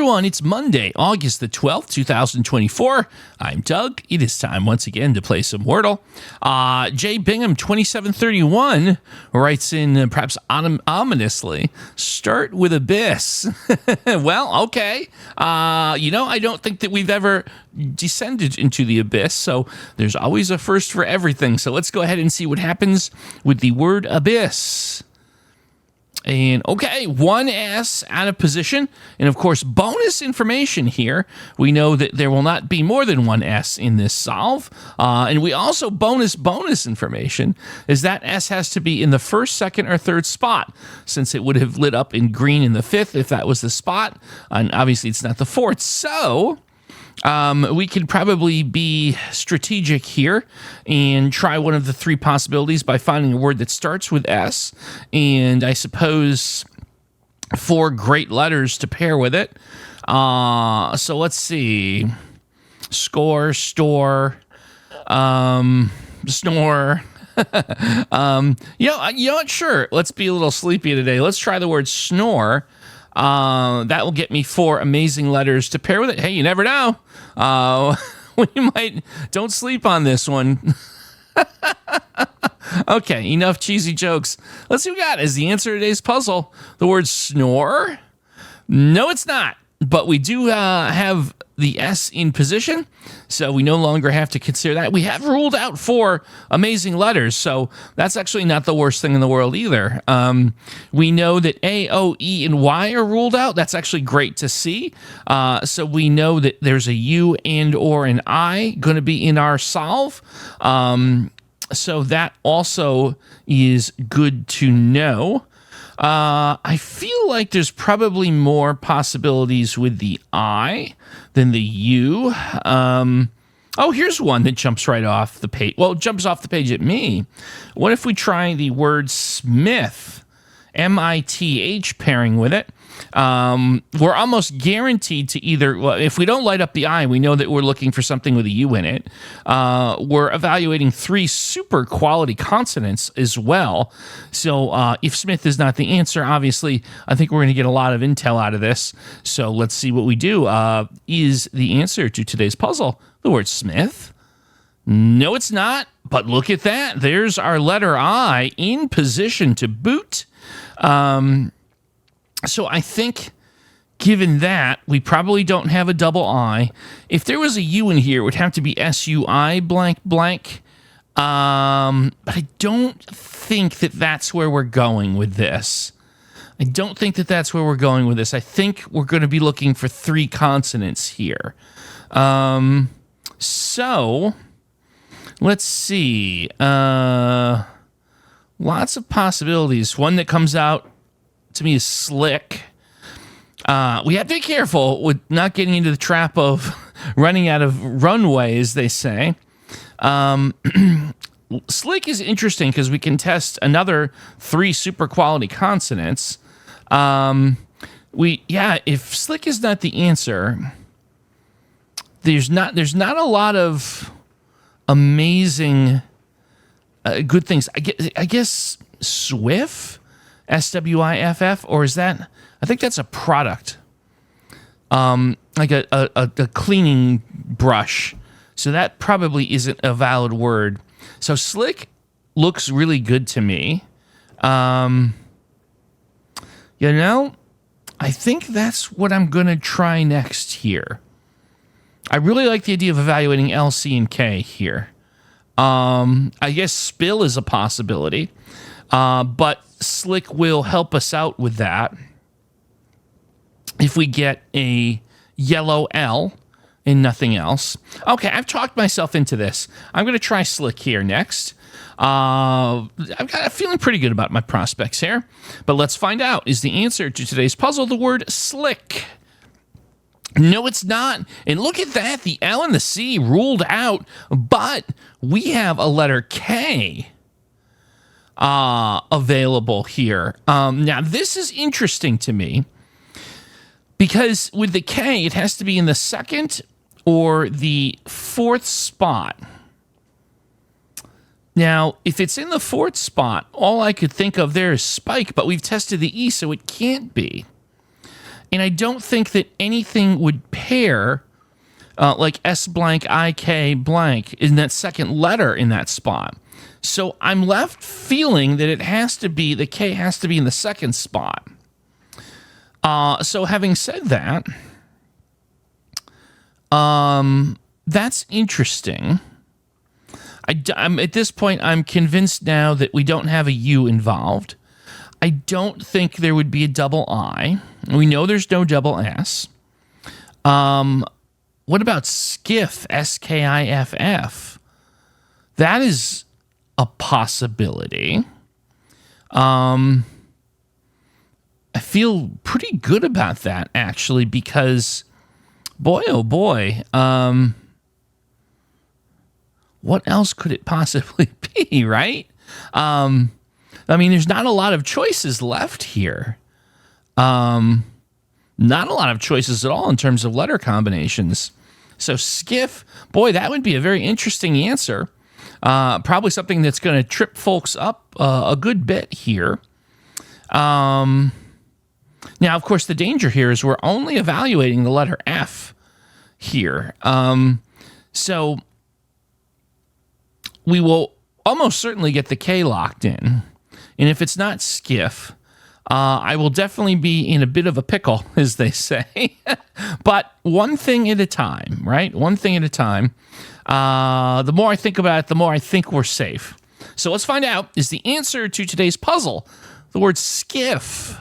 everyone, it's Monday, August the 12th, 2024. I'm Doug. It is time once again to play some Wordle. Jay Bingham 2731 writes in perhaps ominously, start with abyss. Well, okay. I don't think that we've ever descended into the abyss, so there's always a first for everything. So let's go ahead and see what happens with the word abyss. And okay, one S out of position. And of course, bonus information here. We know that there will not be more than one S in this solve. And we also bonus information is that S has to be in the first, second, or third spot, since it would have lit up in green in the fifth if that was the spot. And obviously it's not the fourth. So we can probably be strategic here and try one of the three possibilities by finding a word that starts with S, and I suppose 4 great letters to pair with it. So let's see. Score, store, snore. You know what? Sure. Let's be a little sleepy today. Let's try the word snore. That will get me 4 amazing letters to pair with it. Hey, you never know. Don't sleep on this one. Okay, enough cheesy jokes. Let's see what we got as the answer to today's puzzle. The word snore? No, it's not. But we do have the S in position, so we no longer have to consider that. We have ruled out 4 amazing letters, so that's actually not the worst thing in the world either. We know that A, O, E, and Y are ruled out. That's actually great to see. So we know that there's a U and or an I going to be in our solve. So that also is good to know. I feel like there's probably more possibilities with the I than the U. Here's one that jumps right off the page. Well, it jumps off the page at me. What if we try the word Smith? M-I-T-H pairing with it. We're almost guaranteed to either, well, if we don't light up the I, we know that we're looking for something with a U in it. We're evaluating 3 super quality consonants as well. So if Smith is not the answer, obviously, I think we're going to get a lot of intel out of this. So let's see what we do. Is the answer to today's puzzle the word Smith? No, it's not. But look at that. There's our letter I in position to boot. So I think, given that, we probably don't have a double I. If there was a U in here, it would have to be S-U-I blank blank. But I don't think that that's where we're going with this. I think we're going to be looking for 3 consonants here. So let's see. Lots of possibilities. One that comes out to me is slick. We have to be careful with not getting into the trap of running out of runway, as they say. Slick is interesting because we can test another 3 super quality consonants. If slick is not the answer, there's not a lot of amazing good things. I guess Swift, S-W-I-F-F, or is that? I think that's a product, like a cleaning brush. So that probably isn't a valid word. So slick looks really good to me. I think that's what I'm going to try next here. I really like the idea of evaluating L, C, and K here. I guess spill is a possibility, but slick will help us out with that. If we get a yellow L and nothing else. Okay, I've talked myself into this. I'm going to try slick here next. I'm feeling pretty good about my prospects here, but let's find out. Is the answer to today's puzzle the word slick? No, it's not. And look at that. The L and the C ruled out, but we have a letter K available here. Now, this is interesting to me because with the K, it has to be in the second or the fourth spot. Now, if it's in the fourth spot, all I could think of there is spike, but we've tested the E, so it can't be. And I don't think that anything would pair like S blank, IK blank in that second letter in that spot. So I'm left feeling that the K has to be in the second spot. So having said that, that's interesting. I'm at this point, I'm convinced now that we don't have a U involved. I don't think there would be a double I. We know there's no double S. What about skiff? SKIFF. That is a possibility. I feel pretty good about that, actually, because boy, oh boy, what else could it possibly be, right? I mean, there's not a lot of choices left here. Not a lot of choices at all in terms of letter combinations. So skiff, boy, that would be a very interesting answer. Probably something that's going to trip folks up a good bit here. Now, of course, the danger here is we're only evaluating the letter F here. So we will almost certainly get the K locked in. And if it's not skiff, I will definitely be in a bit of a pickle, as they say. But one thing at a time, right? One thing at a time. The more I think about it, the more I think we're safe. So let's find out, is the answer to today's puzzle the word skiff?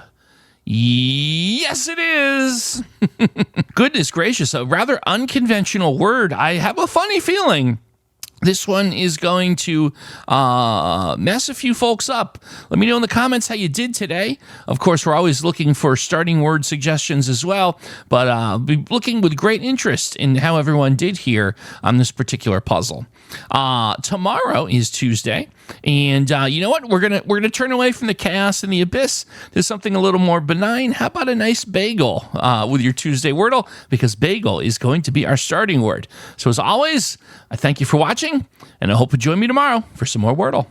Yes, it is. Goodness gracious, a rather unconventional word. I have a funny feeling this one is going to mess a few folks up. Let me know in the comments how you did today. Of course, we're always looking for starting word suggestions as well, but I'll be looking with great interest in how everyone did here on this particular puzzle. Tomorrow is Tuesday, and you know what? We're gonna turn away from the chaos and the abyss to something a little more benign. How about a nice bagel with your Tuesday Wordle? Because bagel is going to be our starting word. So as always, I thank you for watching, and I hope you join me tomorrow for some more Wordle.